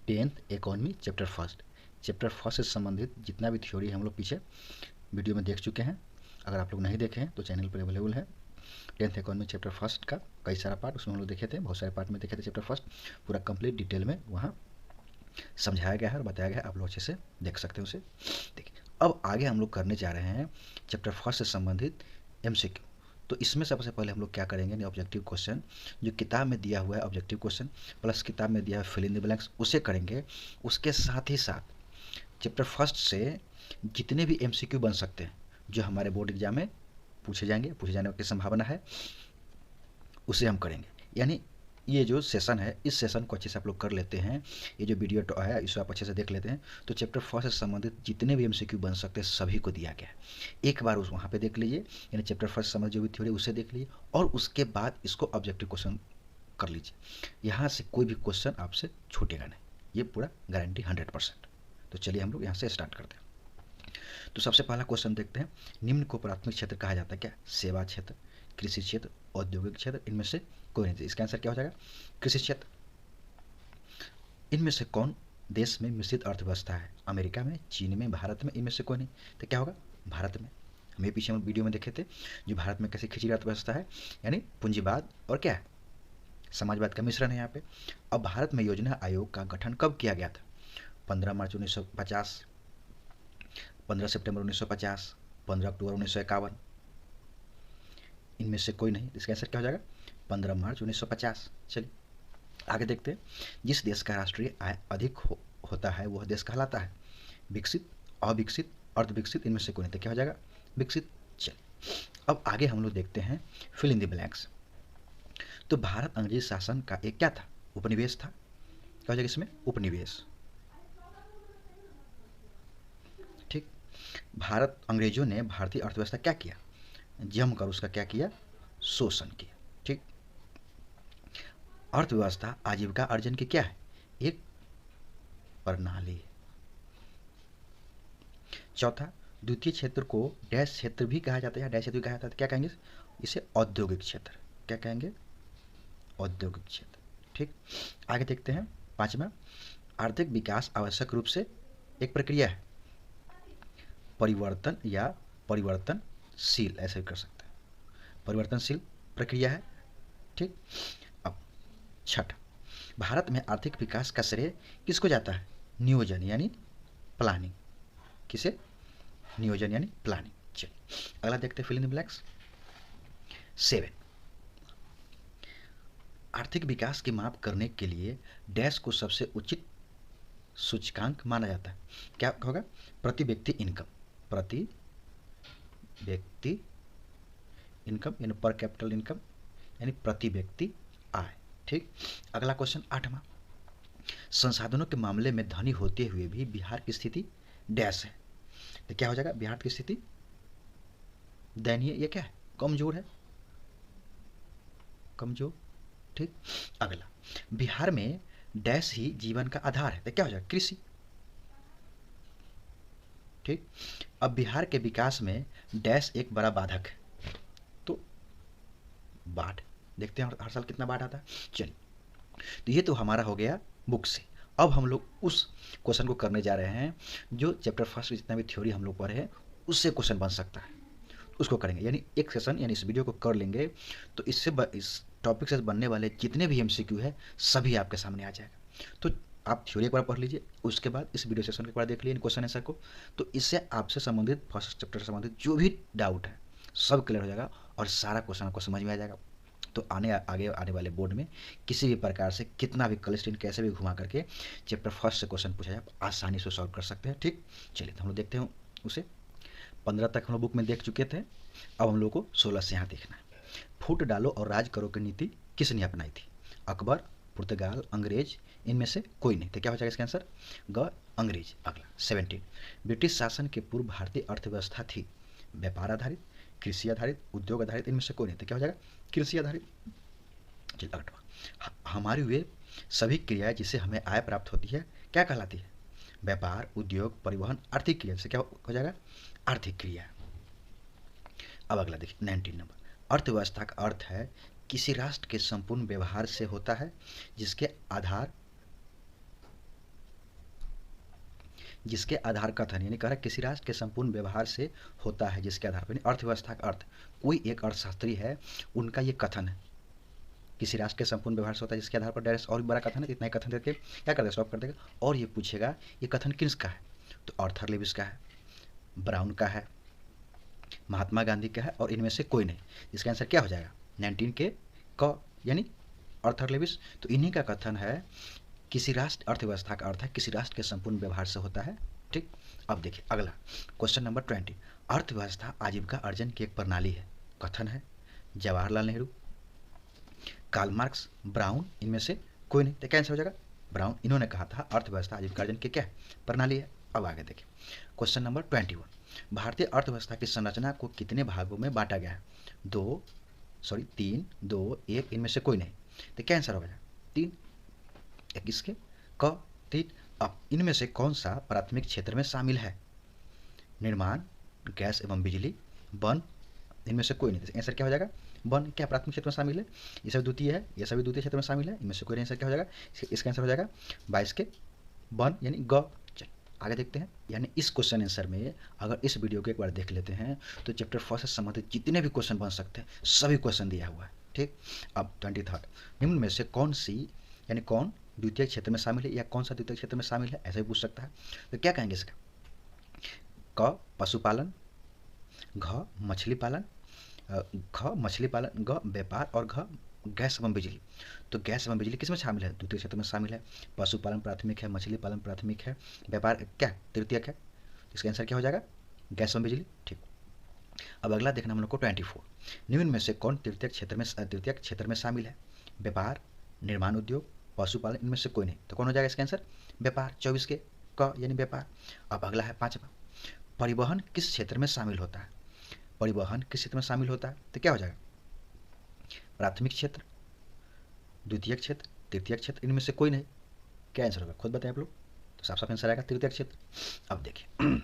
Tenth economy chapter first. Chapter first से संबंधित जितना भी थ्योरी हम लोग पीछे वीडियो में देख चुके हैं। अगर आप लोग नहीं देखे हैं तो चैनल पर अवेलेबल है। टेंथ इकोनॉमी चैप्टर फर्स्ट का कई सारा पार्ट उसमें हम लोग देखे थे, बहुत सारे पार्ट में देखे थे। चैप्टर फर्स्ट पूरा कंप्लीट डिटेल में वहाँ समझाया गया है और बताया गया है, आप लोग अच्छे से देख सकते हैं उसे। देखिए अब आगे हम लोग करने जा रहे हैं चैप्टर फर्स्ट से संबंधित एमसीक्यू। तो इसमें सबसे पहले हम लोग क्या करेंगे, ऑब्जेक्टिव क्वेश्चन जो किताब में दिया हुआ है ऑब्जेक्टिव क्वेश्चन प्लस किताब में दिया है फिल इन द ब्लैंक्स, उसे करेंगे। उसके साथ ही साथ चैप्टर फर्स्ट से जितने भी एमसीक्यू बन सकते हैं जो हमारे बोर्ड एग्जाम में पूछे जाने की संभावना है, उसे हम करेंगे। यानी ये जो सेशन है, इस सेशन को अच्छे से आप लोग कर लेते हैं, ये जो वीडियो है इसे आप अच्छे से देख लेते हैं, तो चैप्टर फर्स्ट से संबंधित जितने भी एमसीक्यू बन सकते हैं सभी को दिया गया है। एक बार उस वहाँ पे देख लीजिए, यानी चैप्टर फर्स्ट से संबंधित जो भी थ्योरी उसे देख लीजिए और उसके बाद इसको ऑब्जेक्टिव क्वेश्चन कर लीजिए। यहाँ से कोई भी क्वेश्चन आपसे छूटेगा नहीं, ये पूरा गारंटी 100%। तो चलिए हम लोग यहाँ से स्टार्ट करते हैं। तो सबसे पहला क्वेश्चन देखते हैं, निम्न को प्राथमिक क्षेत्र कहा जाता है क्या? सेवा क्षेत्र, कृषि क्षेत्र, औद्योगिक क्षेत्र, इनमें से कोई नहीं। इसका आंसर क्या हो जाएगा? कृषि क्षेत्र। इनमें से कौन देश में मिश्रित अर्थव्यवस्था है? अमेरिका में, चीन में, भारत में, इनमें से कोई नहीं। तो क्या होगा? भारत में। हमें पीछे हम वीडियो में देखे थे जो भारत में कैसी खिचड़ी अर्थव्यवस्था है, यानी पूंजीवाद और क्या है, समाजवाद का मिश्रण है यहाँ पे। अब भारत में योजना आयोग का गठन कब किया गया था? 15 मार्च 1950, 15 सितंबर 1950, 15 अक्टूबर 1951। इनमें से कोई नहीं। इसका आंसर क्या हो जाएगा? 15 मार्च 1950। चलिए आगे देखते हैं, जिस देश का राष्ट्रीय आय अधिक होता है वह देश कहलाता है विकसित, अविकसित, अर्धविकसित, इनमें से कोई नहीं। तो क्या हो जाएगा? विकसित। चलिए अब आगे हम लोग देखते हैं फिल इन द ब्लैंक्स। तो भारत अंग्रेजी शासन का एक क्या था? उपनिवेश था। क्या हो जाएगा इसमें? उपनिवेश। ठीक। भारत अंग्रेजों ने भारतीय अर्थव्यवस्था क्या किया? जमकर उसका क्या किया? शोषण किया। ठीक। अर्थव्यवस्था आजीविका अर्जन की क्या है? एक प्रणाली। चौथा, द्वितीय क्षेत्र को डैश क्षेत्र भी कहा जाता है, डैश क्षेत्र भी कहा जाता है। क्या कहेंगे इसे? औद्योगिक क्षेत्र। क्या कहेंगे? औद्योगिक क्षेत्र। ठीक। आगे देखते हैं पांचवा, आर्थिक विकास आवश्यक रूप से एक प्रक्रिया है, परिवर्तन या परिवर्तनशील, ऐसे भी कर सकते हैं, परिवर्तनशील प्रक्रिया है। ठीक। अब छठा, भारत में आर्थिक विकास का श्रेय किसको जाता है? नियोजन यानी प्लानिंग। किसे? नियोजन यानी प्लानिंग। चलिए अगला देखते हैं फिल इन द ब्लैंक्स। 7, आर्थिक विकास की माप करने के लिए डैश को सबसे उचित सूचकांक माना जाता है। क्या होगा? प्रति व्यक्ति इनकम। प्रति व्यक्ति इनकम यानी पर कैपिटल इनकम, यानी प्रति व्यक्ति आय। ठीक। अगला क्वेश्चन 8वां, संसाधनों के मामले में धनी होते हुए भी बिहार की स्थिति डैश है। तो क्या हो जाएगा? बिहार की स्थिति दयनीय। ये क्या है? कमजोर है, कमजोर। ठीक। अगला, बिहार में डैश ही जीवन का आधार है। तो क्या हो जाएगा? कृषि। ठीक। अब बिहार के विकास में डैश एक बड़ा बाधक है, तो बाढ़। देखते हैं हर साल कितना बाढ़ आता है। चलिए तो ये तो हमारा हो गया बुक से। अब हम लोग उस क्वेश्चन को करने जा रहे हैं जो चैप्टर फर्स्ट में जितना भी थ्योरी हम लोग पढ़े हैं उससे क्वेश्चन बन सकता है, उसको करेंगे। यानी एक सेशन यानी इस वीडियो को कर लेंगे तो इससे इस टॉपिक से बनने वाले जितने भी एमसीक्यू है सभी आपके सामने आ जाएगा। तो आप थ्योरी एक बार पढ़ लीजिए, उसके बाद इस वीडियो सेशन के बाद देख लीजिए क्वेश्चन आंसर को। तो इससे आपसे संबंधित फर्स्ट चैप्टर से संबंधित जो भी डाउट है सब क्लियर हो जाएगा और सारा क्वेश्चन आपको समझ में आ जाएगा। तो आगे आने वाले बोर्ड में किसी भी प्रकार से कितना भी क्वेश्चन कैसे भी घुमा करके चैप्टर फर्स्ट से क्वेश्चन पूछा जाए आप आसानी से सॉल्व कर सकते हैं। ठीक। चलिए तो हम लोग देखते हैं उसे। 15 तक हम लोग बुक में देख चुके थे, अब हम लोग को 16 से यहाँ देखना है। फूट डालो और राज करो की नीति किसने अपनाई थी? अकबर, पुर्तगाल, अंग्रेज, इनमें से कोई नहीं। तो क्या हो जाएगा इसका आंसर? ग, अंग्रेज। अगला 17, ब्रिटिश शासन के पूर्व भारतीय अर्थव्यवस्था थी व्यापार आधारित, कृषि आधारित, उद्योग आधारित, इनमें से कोई नहीं। तो क्या हो जाएगा? कृषि आधारित। चलिए 8वां, हमारी वे सभी क्रियाएं जिससे हमें आय प्राप्त होती है क्या कहलाती है? व्यापार, उद्योग, परिवहन, आर्थिक क्रिया। से क्या हो जाएगा? आर्थिक क्रिया। अब अगला देखिए 19 नंबर, अर्थव्यवस्था का अर्थ है किसी राष्ट्र के संपूर्ण व्यवहार से होता है जिसके आधार जिसके आधार कथन, यानी कह रहा है किसी राष्ट्र के संपूर्ण व्यवहार से होता है जिसके आधार पर, अर्थव्यवस्था का अर्थ, कोई एक अर्थशास्त्री है उनका ये कथन है, किसी राष्ट्र के संपूर्ण व्यवहार से होता है जिसके आधार पर, डायरेक्ट और भी बड़ा कथन है, इतना ही कथन देके क्या कर देगा, स्टॉप कर देगा और ये पूछेगा ये कथन किसका है, तो आर्थर लेविस का है, ब्राउन का है, महात्मा गांधी का है और इनमें से कोई नहीं। इसका आंसर क्या हो जाएगा 19 के क, यानी आर्थर लेविस। तो इन्हीं का कथन है किसी राष्ट्र, अर्थव्यवस्था का अर्थ है किसी राष्ट्र के संपूर्ण व्यवहार से होता है। ठीक, अब देखिए अगला क्वेश्चन नंबर 20, अर्थव्यवस्था आजीविका अर्जन की एक प्रणाली है, कथन है Jawaharlal Nehru, Karl Marx, Brown, इनमें से कोई नहीं। तो क्या आंसर हो जाएगा ब्राउन। इन्होंने कहा था अर्थव्यवस्था आजीविका अर्जन की क्या प्रणाली है। अब आगे देखिए क्वेश्चन नंबर 21, भारतीय अर्थव्यवस्था की संरचना को कितने भागों में बांटा गया है, 3, 2, 1, इनमें से कोई नहीं। तो क्या आंसर होगा 3, एक इसके क 3। अब इनमें से कौन सा प्राथमिक क्षेत्र में शामिल है, निर्माण, गैस एवं बिजली, वन, इनमें से कोई नहीं। आंसर क्या हो जाएगा वन। क्या प्राथमिक क्षेत्र में शामिल है, ये सभी द्वितीय है, ये सभी द्वितीय क्षेत्र में शामिल है, इनमें से कोई नहीं। आंसर क्या हो जाएगा, इसका आंसर हो जाएगा 22 के वन, यानी ग। चल आगे देखते हैं, यानी इस क्वेश्चन आंसर में अगर इस वीडियो को एक बार देख लेते हैं तो चैप्टर 4 से संबंधित जितने भी क्वेश्चन बन सकते हैं सभी क्वेश्चन दिया हुआ है। ठीक, अब 23, निम्न में से कौन सी, यानी कौन द्वितीय क्षेत्र में शामिल है या कौन सा द्वितीय क्षेत्र में शामिल है, ऐसा भी पूछ सकता है। तो क्या कहेंगे इसका, क पशुपालन, घ मछली पालन, ख मछली पालन, ग व्यापार और घ गैस एवं बिजली। तो गैस एवं बिजली किस में शामिल है, द्वितीय क्षेत्र में शामिल है, पशुपालन प्राथमिक है, मछली पालन प्राथमिक है, व्यापार क्या तृतीयक है। इसका आंसर क्या हो जाएगा गैस एवं बिजली। ठीक, अब अगला देखना हम लोग को 24, निम्न में से कौन तृतीयक क्षेत्र में शामिल है, व्यापार, निर्माण उद्योग, पशुपालन, इनमें से कोई नहीं। तो कौन हो जाएगा इसका आंसर व्यापार, 24 के क, यानी व्यापार। अब अगला है 5वां, परिवहन किस क्षेत्र में शामिल होता है, परिवहन किस क्षेत्र में शामिल होता है। तो क्या हो जाएगा प्राथमिक क्षेत्र, द्वितीय क्षेत्र, तृतीय क्षेत्र, इनमें से कोई नहीं। क्या आंसर होगा खुद बताएं आप लोग। तो साफ साफ आंसर आएगा तृतीय क्षेत्र। अब देखिए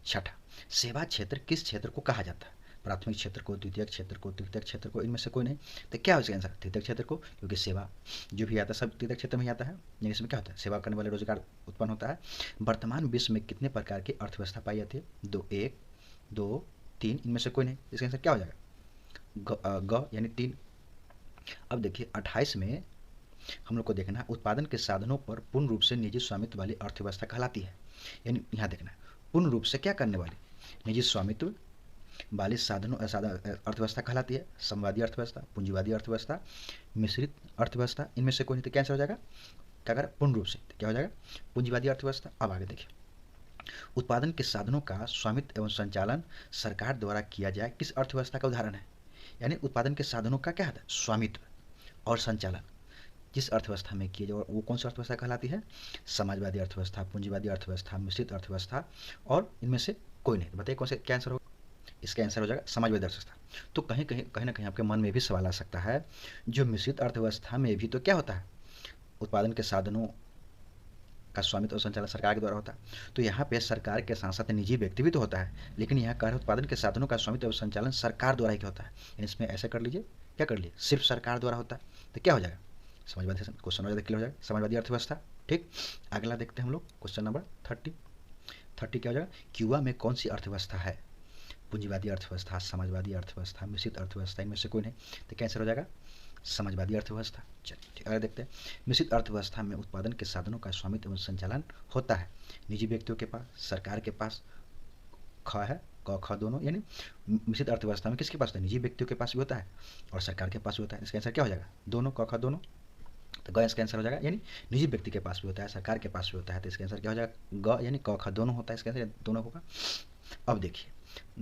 6, सेवा क्षेत्र किस क्षेत्र को कहा जाता है, प्राथमिक क्षेत्र को, द्वितीय क्षेत्र को, तृतीय क्षेत्र को, इनमें से कोई नहीं। तो क्या हो इसका आंसर तृतीय क्षेत्र को, क्योंकि सेवा जो भी आता है सब तृतीय क्षेत्र में ही आता है। यानी इसमें क्या होता है सेवा करने वाले रोजगार उत्पन्न होता है। वर्तमान विश्व में कितने प्रकार की अर्थव्यवस्था पाई जाती है, 1, 2, 3, इनमें से कोई नहीं। इसका आंसर क्या हो जाएगा ग, यानी 3। अब देखिए 28 में हम लोग को देखना है उत्पादन के साधनों पर पूर्ण रूप से निजी स्वामित्व वाली अर्थव्यवस्था कहलाती है। यानी यहाँ देखना है पूर्ण रूप से क्या करने वाली, निजी स्वामित्व वाली साधनों अर्थव्यवस्था कहलाती है, समवादी अर्थव्यवस्था, पूंजीवादी अर्थव्यवस्था, मिश्रित अर्थव्यवस्था, इनमें से कोई नहीं। तो क्या आंसर हो जाएगा, क्या अगर पूर्ण रूप से तो क्या हो जाएगा पूंजीवादी अर्थव्यवस्था। अब आगे देखिए उत्पादन के साधनों का स्वामित्व एवं संचालन सरकार द्वारा किया जाए किस अर्थव्यवस्था का उदाहरण है। यानी उत्पादन के साधनों का क्या है स्वामित्व और संचालन जिस अर्थव्यवस्था में किए जाए वो कौन सी अर्थव्यवस्था कहलाती है, समाजवादी अर्थव्यवस्था, पूंजीवादी अर्थव्यवस्था, मिश्रित अर्थव्यवस्था, और इनमें से कोई नहीं। बताइए कौन से क्या आंसर होगा, इसका आंसर हो जाएगा समाजवादी अर्थव्यवस्था। तो कहीं ना कहीं आपके मन में भी सवाल आ सकता है, जो मिश्रित अर्थव्यवस्था में भी तो क्या होता है उत्पादन के साधनों का स्वामित्व और संचालन सरकार के द्वारा होता है। तो यहाँ पे सरकार के साथ साथ निजी व्यक्ति भी तो होता है, लेकिन यहाँ कार्य उत्पादन के साधनों का स्वामित्व और संचालन सरकार द्वारा ही होता है। इसमें ऐसा कर लीजिए, क्या कर लीजिए सिर्फ सरकार द्वारा होता है। तो क्या हो जाएगा समाजवादी, क्वेश्चन क्लियर हो जाएगा समाजवादी अर्थव्यवस्था। ठीक, अगला देखते हैं हम लोग क्वेश्चन नंबर 30 क्या हो जाएगा, क्यूबा में कौन सी अर्थव्यवस्था है, पूंजीवादी अर्थव्यवस्था, समाजवादी अर्थव्यवस्था, मिश्रित अर्थव्यवस्था, इनमें से कोई नहीं। तो क्या आंसर हो जाएगा समाजवादी अर्थव्यवस्था। चलिए ठीक, अगर देखते हैं मिश्रित अर्थव्यवस्था में उत्पादन के साधनों का स्वामित्व एवं संचालन होता है निजी व्यक्तियों के पास, सरकार के पास, ख है क ख दोनों, यानी मिश्रित अर्थव्यवस्था में किसके पास होता है निजी व्यक्तियों के पास भी होता है और सरकार के पास भी होता है। इसका आंसर क्या हो जाएगा दोनों, क ख दोनों। तो ग इसका आंसर हो जाएगा, यानी निजी व्यक्ति के पास भी होता है सरकार के पास भी होता है। तो इसका आंसर क्या हो जाएगा ग, यानी क ख दोनों होता है, इसका आंसर दोनों होगा। अब देखिए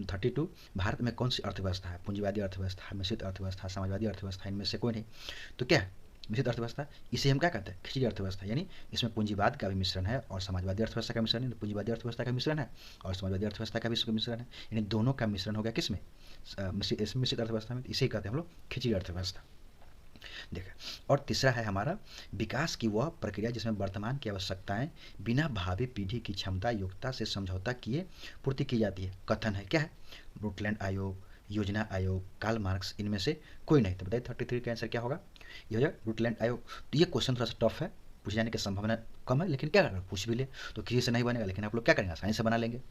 32, भारत में कौन सी अर्थव्यवस्था है, पूंजीवादी अर्थव्यवस्था, मिश्रित अर्थव्यवस्था, समाजवादी अर्थव्यवस्था, इनमें से कोई नहीं। तो क्या है मिश्रित अर्थव्यवस्था, इसे हम क्या कहते हैं खिचड़ी अर्थव्यवस्था, यानी इसमें पूंजीवाद का भी मिश्रण है और समाजवादी अर्थव्यवस्था का मिश्रण है, पूंजीवादी अर्थव्यवस्था का मिश्रण है और समाजवादी अर्थव्यवस्था का भी मिश्रण है, यानी दोनों का मिश्रण हो गया किसमें मिश्रित अर्थव्यवस्था में। इसे कहते हैं हम लोग खिचड़ी अर्थव्यवस्था। देखा, और तीसरा है हमारा विकास की वह प्रक्रिया जिसमें वर्तमान की आवश्यकताएं बिना भावी पीढ़ी की क्षमता योग्यता से समझौता किए पूर्ति की जाती है। कथन है क्या है ब्रुटलैंड आयोग, योजना आयोग, कार्ल मार्क्स, इनमें से कोई नहीं। तो बताइए 33 का आंसर क्या होगा, ये हो जाएगा ब्रुटलैंड आयोग। तो ये क्वेश्चन थोड़ा सा टफ है, पूछे जाने की संभावना कम है, लेकिन क्या करना, पूछ भी ले तो किसी से नहीं बनेगा, लेकिन आप लोग क्या करेंगे, आसानी से बना लेंगे।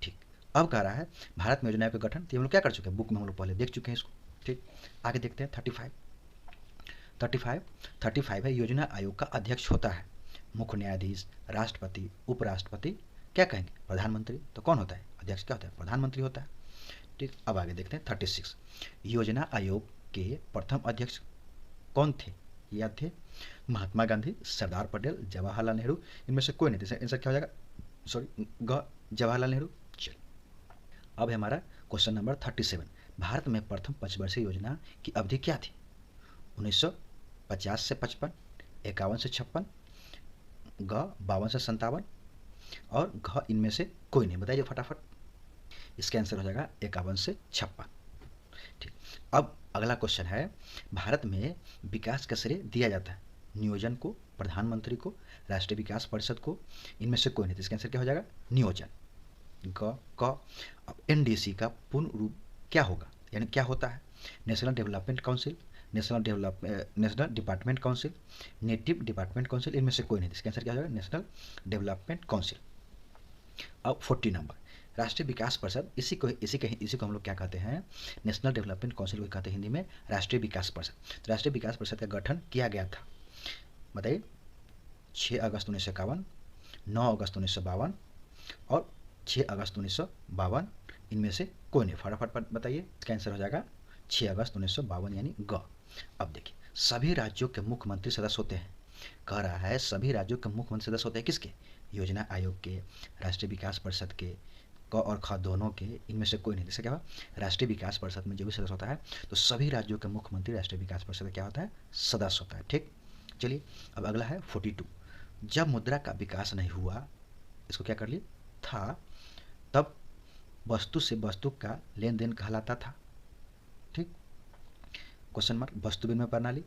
ठीक, अब कह रहा है भारत में योजनाओं का गठन, तो हम लोग क्या कर चुके हैं, बुक में हम लोग पहले देख चुके हैं इसको। ठीक, आगे देखते हैं 35 है, योजना आयोग का अध्यक्ष होता है मुख्य न्यायाधीश, राष्ट्रपति, उपराष्ट्रपति, क्या कहेंगे, प्रधानमंत्री। तो कौन होता है अध्यक्ष, क्या होता है, प्रधानमंत्री होता है। ठीक, अब आगे देखते हैं 36, योजना आयोग के प्रथम अध्यक्ष कौन थे, याद थे, महात्मा गांधी, सरदार पटेल, जवाहरलाल नेहरू, इनमें से कोई नहीं थे। आंसर क्या हो जाएगा, सॉरी जवाहरलाल नेहरू। चलिए, अब है हमारा क्वेश्चन नंबर 37, भारत में प्रथम पंचवर्षीय योजना की अवधि क्या थी, 1950 से 55, 51 से 56, ग 52 से 57 और घ इनमें से कोई नहीं। बताइए फटाफट, इसका आंसर हो जाएगा 51 से 56। ठीक, अब अगला क्वेश्चन है, भारत में विकास का श्रेय दिया जाता है नियोजन को, प्रधानमंत्री को, राष्ट्रीय विकास परिषद को, इनमें से कोई नहीं। इसका आंसर क्या हो जाएगा, नियोजन, ग क। अब एनडीसी का पूर्ण रूप क्या होगा, यानी क्या होता है, national development council, national department council, native department council, इनमें से कोई नहीं। इसका आंसर क्या हो जाएगा, नेशनल डेवलपमेंट काउंसिल। अब 40 नंबर, राष्ट्रीय विकास परिषद, इसी को हम लोग क्या कहते हैं, नेशनल डेवलपमेंट काउंसिल को कहते हैं हिंदी में राष्ट्रीय विकास परिषद। तो राष्ट्रीय विकास परिषद का गठन किया गया था, बताइए, 6 अगस्त 1951, 9 अगस्त 1952 और 6 अगस्त 1952, इनमें से कोई नहीं। फटाफट बताइए, इसका आंसर हो जाएगा 6 अगस्त 1952 यानी ग। अब देखिए, सभी राज्यों के मुख्यमंत्री सदस्य होते हैं, कह रहा है सभी राज्यों के मुख्यमंत्री सदस्य होते हैं किसके, योजना आयोग के, राष्ट्रीय विकास परिषद के, क और ख दोनों के, इनमें से कोई नहीं। जैसे क्या हुआ, राष्ट्रीय विकास परिषद में जो भी सदस्य होता है, तो सभी राज्यों के मुख्यमंत्री राष्ट्रीय विकास परिषद क्या होता है, सदस्य होता है। ठीक, चलिए, अब अगला है 42, जब मुद्रा का विकास नहीं हुआ, इसको क्या कर लिए था, तब वस्तु से वस्तु का लेन देन कहलाता था। ठीक, क्वेश्चन मार्क, वस्तु विनिमय प्रणाली,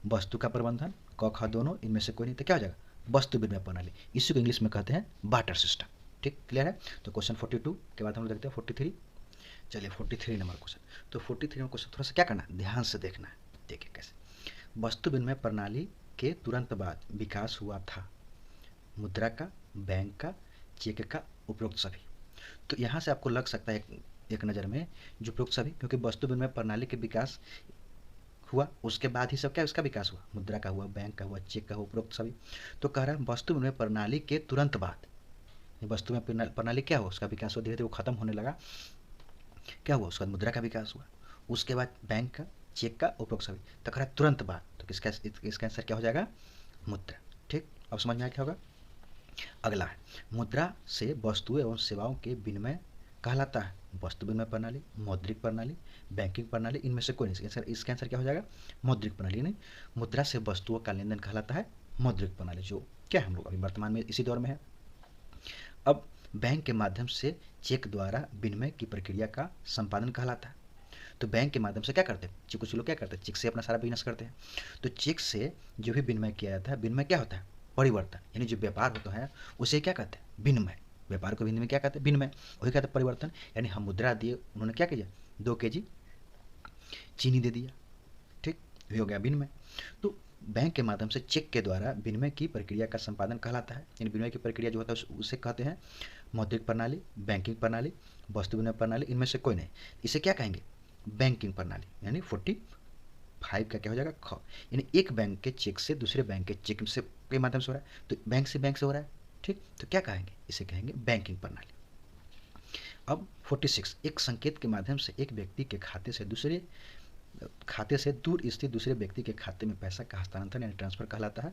वस्तु का प्रबंधन, क ख दोनों, इनमें से कोई नहीं। तो क्या हो जाएगा, वस्तु विनिमय प्रणाली, इसी को इंग्लिश में कहते हैं बार्टर सिस्टम। ठीक, क्लियर है। तो क्वेश्चन 42 के बाद हम लोग देखते हैं 43। चलिए 43 नंबर क्वेश्चन, तो 43 नंबर क्वेश्चन थोड़ा सा क्या करना है, ध्यान से देखना है। देखिए कैसे, वस्तु विनिमय प्रणाली के तुरंत बाद विकास हुआ था मुद्रा का, बैंक का, चेक का, उपरोक्त सभी। तो यहाँ से आपको लग सकता है एक नज़र में जो उपरोक्त सभी, क्योंकि वस्तु विनिमय प्रणाली के विकास हुआ उसके बाद ही सब क्या उसका विकास हुआ, मुद्रा का हुआ, बैंक का हुआ, चेक का हुआ, उपरोक्त सभी। तो कह रहा है वस्तु विनिमय प्रणाली के तुरंत बाद, वस्तु विनिमय प्रणाली क्या हुआ, उसका विकास हुआ, धीरे धीरे वो खत्म होने लगा, क्या हुआ, उसके बाद मुद्रा का विकास हुआ, उसके बाद बैंक का, चेक का, उपरोक्त सभी। तो कह रहा है तुरंत बाद, तो इसका आंसर क्या हो जाएगा, मुद्रा। ठीक, अब समझ में आया क्या होगा। अगला है, मुद्रा से वस्तुएं एवं सेवाओं के विनिमय कहलाता है वस्तु विनिमय प्रणाली, मौद्रिक प्रणाली, बैंकिंग प्रणाली, इनमें से कोई नहीं। इसका आंसर क्या हो जाएगा, मौद्रिक प्रणाली। नहीं, मुद्रा से वस्तुओं का लेन देन कहलाता है मौद्रिक प्रणाली, जो क्या हम लोग अभी वर्तमान में इसी दौर में है। अब बैंक के माध्यम से चेक द्वारा विनिमय की प्रक्रिया का संपादन कहलाता है। तो बैंक के माध्यम से क्या करते हैं, कुछ लोग क्या करते हैं, चेक से अपना सारा बिजनेस करते हैं। तो चेक से जो भी विनिमय किया जाता है, विनिमय क्या होता है, परिवर्तन, यानी जो व्यापार होता है उसे क्या कहते हैं, विनिमय। व्यापार को हिंदी में क्या कहते हैं, विनिमय, वही कहते हैं परिवर्तन। यानी हम मुद्रा दिए, उन्होंने क्या किया, 2 kg चीनी दे दिया। ठीक, ये हो गया विनिमय। तो बैंक के माध्यम से चेक के द्वारा विनिमय की प्रक्रिया का संपादन कहलाता है। यानी विनिमय की प्रक्रिया जो होता है उसे कहते हैं मौद्रिक प्रणाली, बैंकिंग प्रणाली, वस्तु विनिमय प्रणाली, इनमें से कोई नहीं। इसे क्या कहेंगे, बैंकिंग प्रणाली। यानी 45 का क्या हो जाएगा, ख। यानी एक बैंक के चेक से दूसरे बैंक के चेक से के माध्यम से हो रहा है, तो बैंक से हो रहा है। ठीक, तो क्या कहेंगे, इसे कहेंगे बैंकिंग प्रणाली। अब 46, एक संकेत के माध्यम से एक व्यक्ति के खाते से दूर स्थित दूसरे व्यक्ति के खाते में पैसा का हस्तांतरण यानी ट्रांसफर कहलाता है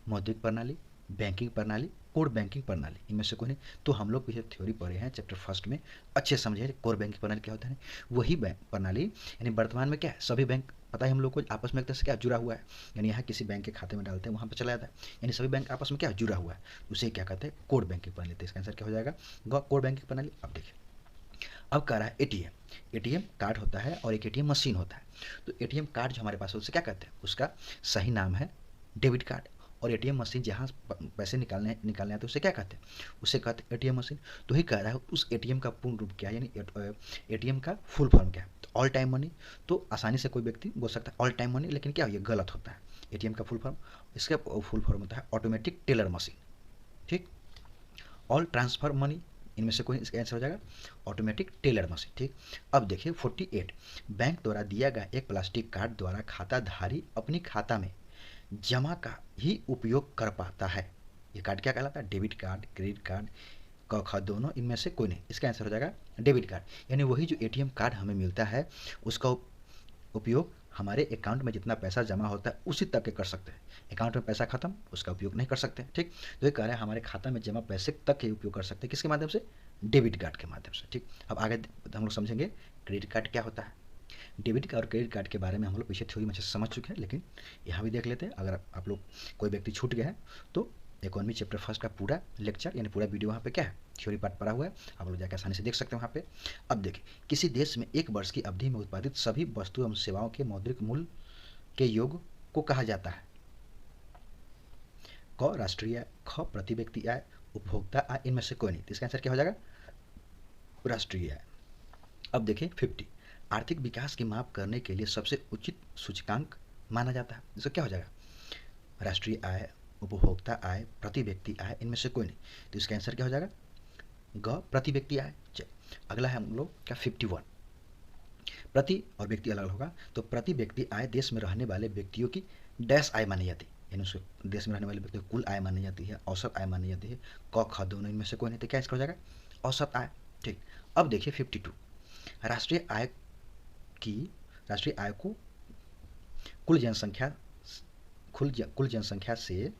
मौद्रिक प्रणाली, बैंकिंग प्रणाली, कोर बैंकिंग प्रणाली, इनमें से कोई नहीं। तो हम लोग पीछे थ्योरी पढ़े हैं चैप्टर फर्स्ट में, अच्छे समझे कोर बैंकिंग प्रणाली क्या होता है। वही बैंक प्रणाली, यानी वर्तमान में क्या है, सभी बैंक पता है हम लोग को आपस में एक तरह से क्या जुड़ा हुआ है, यानी यहाँ किसी बैंक के खाते में डालते हैं वहाँ पर चला जाता है, यानी सभी बैंक आपस में क्या जुड़ा हुआ है, उसे क्या कहते हैं, कोर बैंकिंग प्रणाली। तो इसका आंसर क्या हो जाएगा, कोर बैंकिंग प्रणाली। अब देखिए, अब कह रहा है एटीएम कार्ड होता है और एक एटीएम मशीन होता है। तो एटीएम कार्ड जो हमारे पास है उसे क्या कहते हैं, उसका सही नाम है डेबिट कार्ड, और एटीएम मशीन जहाँ पैसे निकालने आते हैं उसे क्या कहते हैं, उसे कहते हैं एटीएम मशीन। तो ही कह रहा है उस एटीएम का पूर्ण रूप क्या है, यानी एटीएम का फुल फॉर्म क्या है, तो ऑल टाइम मनी। तो आसानी से कोई व्यक्ति बोल सकता है ऑल टाइम मनी, लेकिन क्या ये गलत होता है। एटीएम का फुल फॉर्म इसका फुल फॉर्म होता है ऑटोमेटिक टेलर मशीन। ठीक, ऑल ट्रांसफर मनी, इनमें से कोई इसका आंसर हो जाएगा ऑटोमेटिक टेलर मशीन। ठीक, अब देखिए 48, बैंक द्वारा दिया गया एक प्लास्टिक कार्ड द्वारा खाताधारी अपनी खाता में जमा का ही उपयोग कर पाता है। ये कार्ड क्या कहलाता है? डेबिट कार्ड, क्रेडिट कार्ड, क ख दोनों, इनमें से कोई नहीं। इसका आंसर हो जाएगा डेबिट कार्ड, यानी वही जो एटीएम कार्ड हमें मिलता है उसका उपयोग हमारे अकाउंट में जितना पैसा जमा होता है उसी तक के कर सकते हैं। अकाउंट में पैसा खत्म, उसका उपयोग नहीं कर सकते। ठीक, तो ये कह रहे हैं हमारे खाता में जमा पैसे तक के उपयोग कर सकते हैं, किसके माध्यम से? डेबिट कार्ड के माध्यम से। ठीक, अब आगे हम लोग समझेंगे क्रेडिट कार्ड क्या होता है। डेबिट कार्ड और क्रेडिट कार्ड के बारे में हम लोग पीछे थ्योरी में अच्छे से समझ चुके हैं, लेकिन यहाँ भी देख लेते हैं। अगर आप लोग कोई व्यक्ति छूट गया है तो इकोनॉमी चैप्टर फर्स्ट का पूरा लेक्चर यानी पूरा वीडियो वहाँ पे क्या है, थ्योरी पार्ट पड़ा हुआ है, आप लोग जाकर आसानी से देख सकते हैं वहाँ पे। अब देखिए, किसी देश में एक वर्ष की अवधि में उत्पादित सभी वस्तु एवं सेवाओं के मौद्रिक मूल्य के योग को कहा जाता है। क राष्ट्रीय आय, ख प्रति व्यक्ति आय, उपभोक्ता आय, इनमें से कोई नहीं। तो इसका आंसर क्या हो जाएगा? राष्ट्रीय आय। अब देखिए 50, आर्थिक विकास की माप करने के लिए सबसे उचित सूचकांक माना जाता है। इसका क्या हो जाएगा? राष्ट्रीय आय, उपभोक्ता आय, प्रति व्यक्ति आय, इनमें से कोई नहीं। तो इसका आंसर क्या हो जाएगा? ग प्रति व्यक्ति आय। चलिए अगला है हम लोग क्या 51, प्रति और व्यक्ति अलग होगा, तो प्रति व्यक्ति आय देश में रहने वाले व्यक्तियों की डैश आय मानी जाती है, यानी उसको देश में रहने वाले व्यक्तियों की कुल आय मानी जाती है, औसत आय मानी जाती है। क ख दोनों, इनमें से कोई नहीं। तो क्या इसका हो जाएगा? औसत आय। ठीक, अब देखिए 52, राष्ट्रीय आय को कुल जनसंख्या से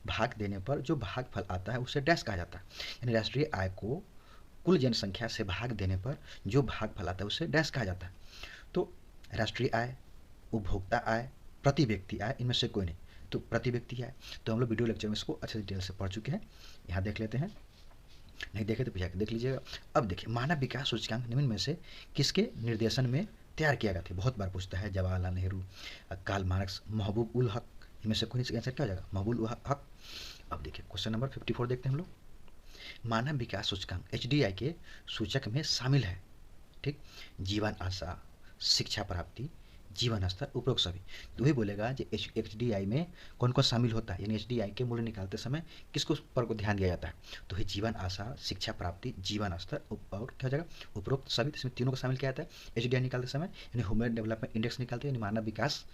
भाग देने पर जो भागफल आता है उसे डैश कहा जाता है, यानी राष्ट्रीय आय को कुल जनसंख्या से भाग देने पर जो भागफल आता है उसे डैश कहा जाता है। तो राष्ट्रीय आय, उपभोक्ता आय, प्रति व्यक्ति आय, इनमें से कोई नहीं। तो प्रति व्यक्ति आय, तो हम लोग वीडियो लेक्चर में इसको अच्छे डिटेल से पढ़ चुके हैं, यहाँ देख लेते हैं, नहीं देखे तो पीछे देख लीजिएगा। अब देखिए, मानव विकास सूचकांक निम्न में से किसके निर्देशन में तैयार किया गया था? बहुत बार पूछता है, जवाहरलाल नेहरू, कार्ल मार्क्स, महबूब उल हक, इनमें से कोई नहीं। आंसर क्या हो जाएगा? महबूब उल हक। अब देखिए क्वेश्चन नंबर 54 देखते हैं हम लोग। मानव विकास सूचकांक HDI के सूचक में शामिल है। ठीक, जीवन आशा, शिक्षा प्राप्ति, जीवन स्तर, उपरोक्त सभी। तो वही बोलेगा जो HDI में कौन कौन शामिल होता है, यानी HDI के मूल्य निकालते समय किसको पर को ध्यान दिया जाता है? तो ये जीवन आशा, शिक्षा प्राप्ति, जीवन स्तर और क्या हो जाएगा? उपरोक्त सभी। इसमें तीनों को शामिल किया जाता है HDI निकालते समय, यानी ह्यूमन डेवलपमेंट इंडेक्स निकालते हैं, यानी मानव विकास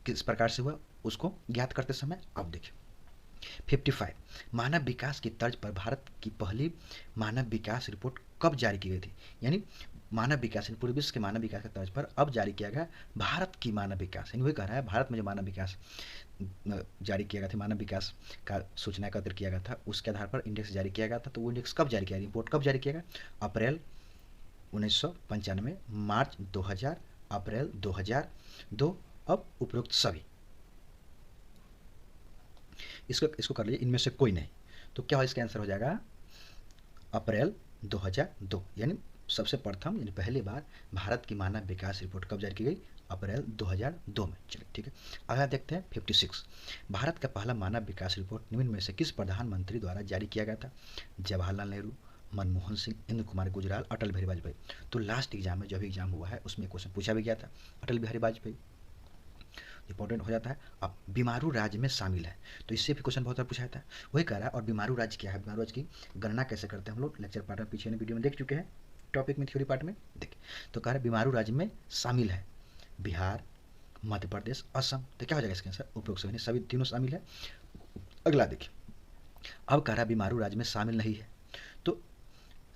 किस प्रकार से हुआ उसको ज्ञात करते समय। अब देखिए 55, मानव विकास की तर्ज पर भारत की पहली मानव विकास रिपोर्ट कब जारी की गई थी? यानी मानव विकास पूरे विश्व के मानव विकास की तर्ज पर अब जारी किया गया भारत की मानव विकास, यानी वही कह रहा है भारत में जो मानव विकास जारी किया गया था, मानव विकास का सूचना एकत्र किया गया था, उसके आधार पर इंडेक्स जारी किया गया था। तो वो इंडेक्स कब जारी किया, रिपोर्ट कब जारी किया गया? अप्रैल 1995, मार्च 2000, अप्रैल 2002। अब उपरोक्त सभी, इसको कर लीजिए, इनमें से कोई नहीं। तो क्या हो, इसका आंसर हो जाएगा अप्रैल 2002, यानी सबसे प्रथम यानी पहली बार भारत की मानव विकास रिपोर्ट कब जारी की गई? अप्रैल 2002 में। चलिए ठीक है, अगला देखते हैं 56, भारत का पहला मानव विकास रिपोर्ट निम्न में से किस प्रधानमंत्री द्वारा जारी किया गया था? जवाहरलाल नेहरू, मनमोहन सिंह, इंद्र कुमार गुजराल, अटल बिहारी वाजपेयी। तो लास्ट एग्जाम में जो भी एग्जाम हुआ है उसमें क्वेश्चन पूछा भी गया था, अटल बिहारी वाजपेयी इंपॉर्टेंट हो जाता है। अब बीमारू राज्य में शामिल है, तो इससे भी क्वेश्चन बहुत बार पूछा जाता है, वही कह रहा है। और बीमारू राज्य क्या है, बीमारू राज्य की गणना कैसे करते हैं हम लोग लेक्चर पार्ट में पीछे वीडियो में देख चुके हैं, टॉपिक में थ्योरी पार्ट में देखिए। तो कह रहा है बीमारू राज्य में शामिल है बिहार, मध्य प्रदेश, असम। तो क्या हो जाएगा इसके आंसर? उपरोक्त सभी, सभी तीनों शामिल है। अगला देखिए, अब कह रहा है बीमारू राज्य में शामिल नहीं है, तो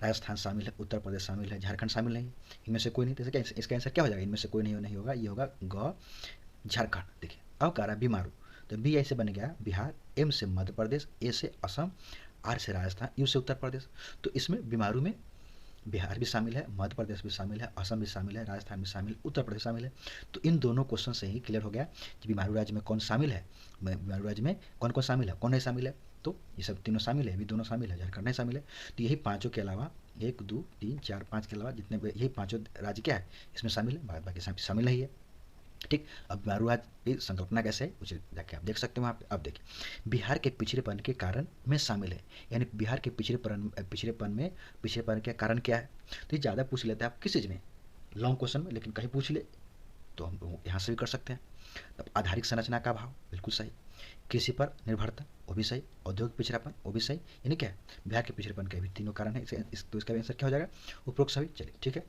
राजस्थान शामिल है, उत्तर प्रदेश शामिल है, झारखंड शामिल नहीं, इनमें से कोई नहीं। तो इसका आंसर क्या हो जाएगा? इनमें से कोई नहीं होगा, ये होगा ग झारखंड। देखिए अब कह रहा है बीमारू, तो बी ऐसे बन गया बिहार, एम से मध्य प्रदेश, ए से असम, आर से राजस्थान, यू से उत्तर प्रदेश। तो इसमें बीमारू में बिहार भी शामिल है, मध्य प्रदेश भी शामिल है, असम भी शामिल है, राजस्थान भी शामिल, उत्तर प्रदेश शामिल है। तो इन दोनों क्वेश्चन से ही क्लियर हो गया कि बीमारू राज्य में कौन शामिल है, बीमारू राज्य में कौन कौन शामिल है, कौन नहीं शामिल है। तो ये सब तीनों शामिल है, भी दोनों शामिल है, झारखंड नहीं शामिल है। तो यही पाँचों के अलावा 1 2 3 4 5 के अलावा जितने यही पाँचों राज्य क्या है इसमें शामिल है, बाकी शामिल नहीं है। ठीक, अब बीमारू राज्य की संकल्पना कैसे है उसे जाके आप देख सकते हैं वहाँ पे। अब देखिए बिहार के पिछड़ेपन के कारण में शामिल है, यानी बिहार के पिछड़ेपन के कारण क्या है। तो ये ज़्यादा पूछ लेते हैं आप किस चीज़ में, लॉन्ग क्वेश्चन में, लेकिन कहीं पूछ ले तो हम यहाँ से भी कर सकते हैं। तब आधारिक संरचना का अभाव, बिल्कुल सही। कृषि पर निर्भरता, वो भी सही। औद्योगिक पिछड़ापन, वो भी सही। यानी क्या है, बिहार के पिछड़ेपन के भी तीनों कारण है। तो इसका आंसर क्या हो जाएगा, उपरोक्त सभी। चलिए ठीक है,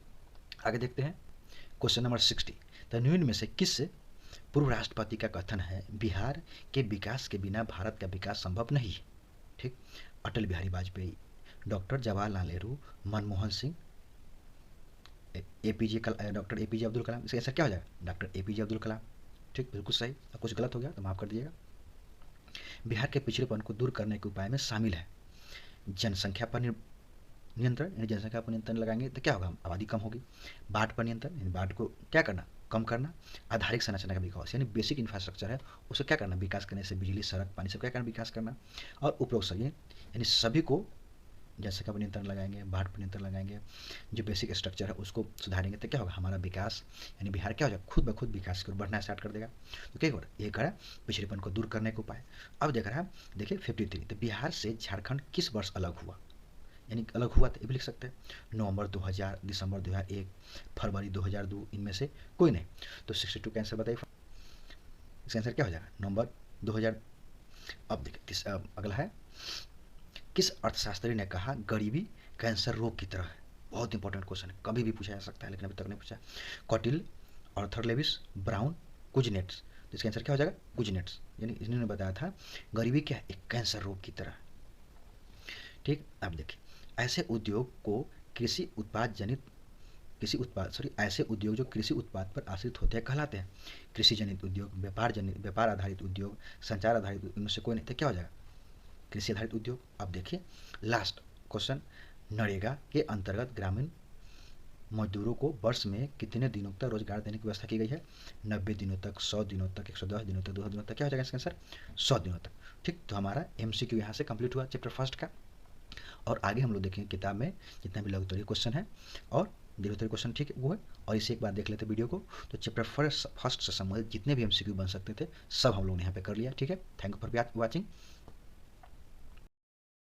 आगे देखते हैं क्वेश्चन नंबर 60। तो निम्न में से किस पूर्व राष्ट्रपति का कथन है बिहार के विकास के बिना भारत का विकास संभव नहीं है? ठीक, Atal Bihari Vajpayee, doctor Jawaharlal Nehru, Manmohan Singh, doctor APJ Abdul Kalam. इसका आंसर क्या हो जाएगा, डॉक्टर एपीजे अब्दुल कलाम। ठीक, बिल्कुल सही। अब कुछ गलत हो गया तो माफ कर दीजिएगा। बिहार के पिछड़ेपन को दूर करने के उपाय में शामिल है जनसंख्या पर नियंत्रण, यानी जनसंख्या पर नियंत्रण लगाएंगे तो क्या होगा, आबादी कम होगी। बाढ़ पर नियंत्रण, यानी बाढ़ को क्या करना, कम करना। आधारिक संरचना का विकास, यानी बेसिक इंफ्रास्ट्रक्चर है उसको क्या करना, विकास करने से बिजली, सड़क, पानी सब क्या करना, विकास करना। और उपरोक्त सभी, यानी सभी को जनसंख्या पर नियंत्रण लगाएंगे, बाढ़ पर नियंत्रण लगाएंगे, जो बेसिक स्ट्रक्चर है उसको सुधारेंगे तो क्या होगा, हमारा विकास, यानी बिहार क्या हो जाएगा, खुद ब खुद विकास की ओर बढ़ना स्टार्ट कर देगा। तो क्या होगा, ये करा पिछड़ेपन को दूर करने के उपाय। अब देख रहा है, देखिए 53, तो बिहार से झारखंड किस वर्ष अलग हुआ, यानी अलग हुआ तो ये भी लिख सकते हैं, नवंबर 2000, दिसंबर 2001, फरवरी 2002, इनमें से कोई नहीं। तो 62 का आंसर बताइए, इसका आंसर क्या हो जाएगा, नवंबर 2000। अब देखिए अगला है, किस अर्थशास्त्री ने कहा गरीबी कैंसर रोग की तरह है? बहुत इंपॉर्टेंट क्वेश्चन है, कभी भी पूछा जा सकता है लेकिन अभी तक नहीं पूछा। Kautilya, Arthur Lewis, Brown, Kuznets. तो इसका आंसर क्या हो जाएगा, कुजनेट्स। यानी इन्होंने बताया था गरीबी क्या है, एक कैंसर रोग की तरह। ठीक, अब देखिए, ऐसे उद्योग को कृषि उत्पाद जनित ऐसे उद्योग जो कृषि उत्पाद पर आश्रित होते हैं कहलाते हैं कृषि जनित उद्योग, व्यापार आधारित उद्योग, संचार आधारित, इनमें से कोई नहीं तो क्या हो जाएगा, कृषि आधारित उद्योग। अब देखिए लास्ट क्वेश्चन, नरेगा के अंतर्गत ग्रामीण मजदूरों को वर्ष में कितने दिनों तक रोजगार देने की व्यवस्था की गई है, 90 दिनों तक, 100 दिनों तक, 110 दिनों तक, 200 दिनों तक, क्या हो जाएगा इसका आंसर, 100 दिनों तक। ठीक, तो हमारा एमसीक्यू यहाँ से कंप्लीट हुआ चैप्टर फर्स्ट का। और आगे हम लोग देखेंगे किताब में जितना भी लघु उत्तरीय क्वेश्चन है और दीर्घ उत्तरीय क्वेश्चन, ठीक है वो है। और इसे एक बार देख लेते वीडियो को, तो चैप्टर फर्स्ट से संबंधित जितने भी एमसीक्यू बन सकते थे सब हम लोग ने यहाँ पे कर लिया। ठीक है, थैंक यू फॉर वॉचिंग।